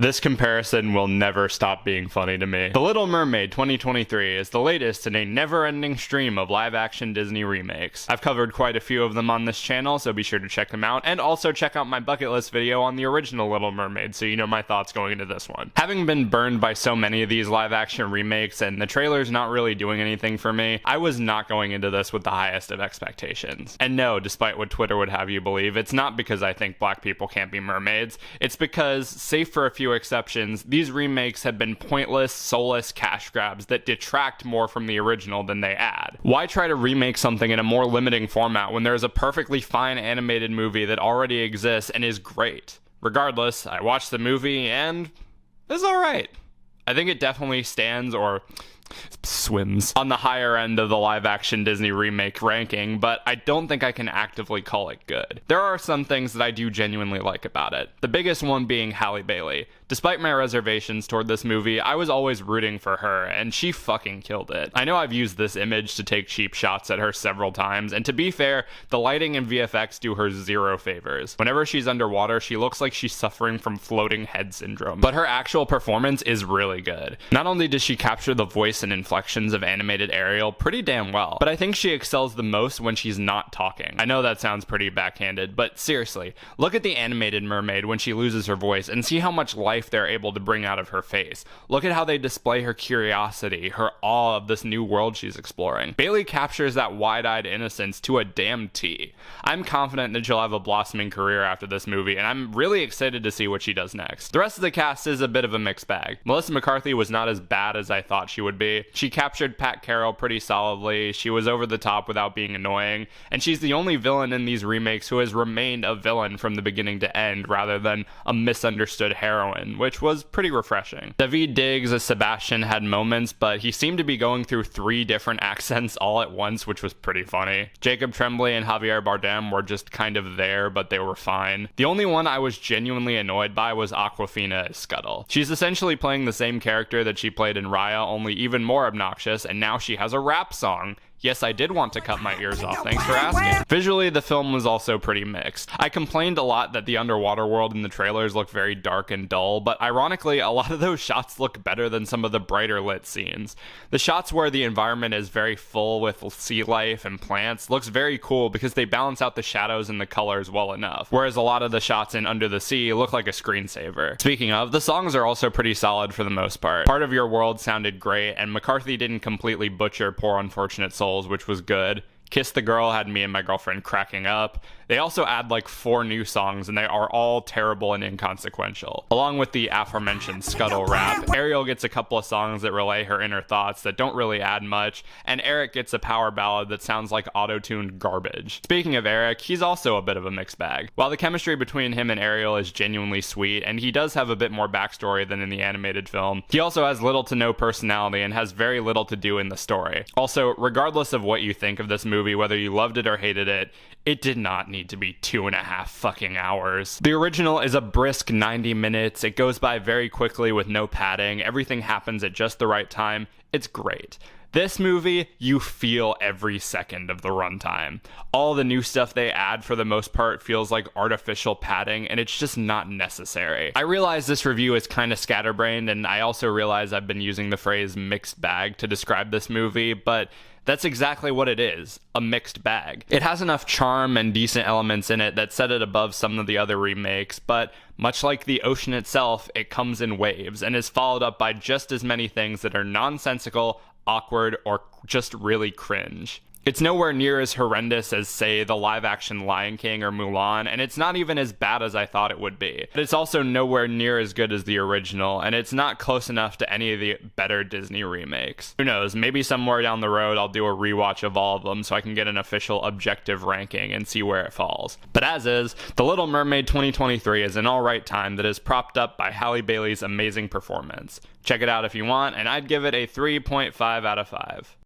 This comparison will never stop being funny to me. The Little Mermaid 2023 is the latest in a never-ending stream of live-action Disney remakes. I've covered quite a few of them on this channel, so be sure to check them out, and also check out my bucket list video on the original Little Mermaid so you know my thoughts going into this one. Having been burned by so many of these live-action remakes and the trailers not really doing anything for me, I was not going into this with the highest of expectations. And no, despite what Twitter would have you believe, it's not because I think black people can't be mermaids, it's because, save for a few exceptions, these remakes have been pointless, soulless cash grabs that detract more from the original than they add. Why try to remake something in a more limiting format when there is a perfectly fine animated movie that already exists and is great? Regardless, I watched the movie and it's alright. I think it definitely stands, or swims, on the higher end of the live-action Disney remake ranking, but I don't think I can actively call it good. There are some things that I do genuinely like about it, the biggest one being Halle Bailey. Despite my reservations toward this movie, I was always rooting for her, and she fucking killed it. I know I've used this image to take cheap shots at her several times, and to be fair, the lighting and VFX do her zero favors. Whenever she's underwater, she looks like she's suffering from floating head syndrome, but her actual performance is really good. Not only does she capture the voice and inflections of animated Ariel pretty damn well, but I think she excels the most when she's not talking. I know that sounds pretty backhanded, but seriously, look at the animated mermaid when she loses her voice and see how much life they're able to bring out of her face. Look at how they display her curiosity, her awe of this new world she's exploring. Bailey captures that wide-eyed innocence to a damn T. I'm confident that she'll have a blossoming career after this movie, and I'm really excited to see what she does next. The rest of the cast is a bit of a mixed bag. Melissa McCarthy was not as bad as I thought she would be. She captured Pat Carroll pretty solidly, she was over the top without being annoying, and she's the only villain in these remakes who has remained a villain from the beginning to end rather than a misunderstood heroine, which was pretty refreshing. Daveed Diggs as Sebastian had moments, but he seemed to be going through 3 different accents all at once, which was pretty funny. Jacob Tremblay and Javier Bardem were just kind of there, but they were fine. The only one I was genuinely annoyed by was Awkwafina as Scuttle. She's essentially playing the same character that she played in Raya, only even more obnoxious, and now she has a rap song. Yes, I did want to cut my ears off, thanks for asking. Visually, the film was also pretty mixed. I complained a lot that the underwater world in the trailers looked very dark and dull, but ironically, a lot of those shots look better than some of the brighter lit scenes. The shots where the environment is very full with sea life and plants looks very cool because they balance out the shadows and the colors well enough, whereas a lot of the shots in Under the Sea look like a screensaver. Speaking of, the songs are also pretty solid for the most part. Part of Your World sounded great, and McCarthy didn't completely butcher Poor Unfortunate Souls, which was good. Kiss the Girl had me and my girlfriend cracking up. They also add like 4 new songs, and they are all terrible and inconsequential. Along with the aforementioned Scuttle rap, Ariel gets a couple of songs that relay her inner thoughts that don't really add much, and Eric gets a power ballad that sounds like auto-tuned garbage. Speaking of Eric, he's also a bit of a mixed bag. While the chemistry between him and Ariel is genuinely sweet, and he does have a bit more backstory than in the animated film, he also has little to no personality and has very little to do in the story. Also, regardless of what you think of this movie, whether you loved it or hated it, it did not need to be 2.5 fucking hours. The original is a brisk 90 minutes, it goes by very quickly with no padding, everything happens at just the right time, it's great. This movie, you feel every second of the runtime. All the new stuff they add for the most part feels like artificial padding, and it's just not necessary. I realize this review is kind of scatterbrained, and I also realize I've been using the phrase mixed bag to describe this movie, but that's exactly what it is, a mixed bag. It has enough charm and decent elements in it that set it above some of the other remakes, but much like the ocean itself, it comes in waves and is followed up by just as many things that are nonsensical, awkward, or just really cringe. It's nowhere near as horrendous as, say, the live-action Lion King or Mulan, and it's not even as bad as I thought it would be. But it's also nowhere near as good as the original, and it's not close enough to any of the better Disney remakes. Who knows, maybe somewhere down the road I'll do a rewatch of all of them so I can get an official objective ranking and see where it falls. But as is, The Little Mermaid 2023 is an alright time that is propped up by Halle Bailey's amazing performance. Check it out if you want, and I'd give it a 3.5 out of 5.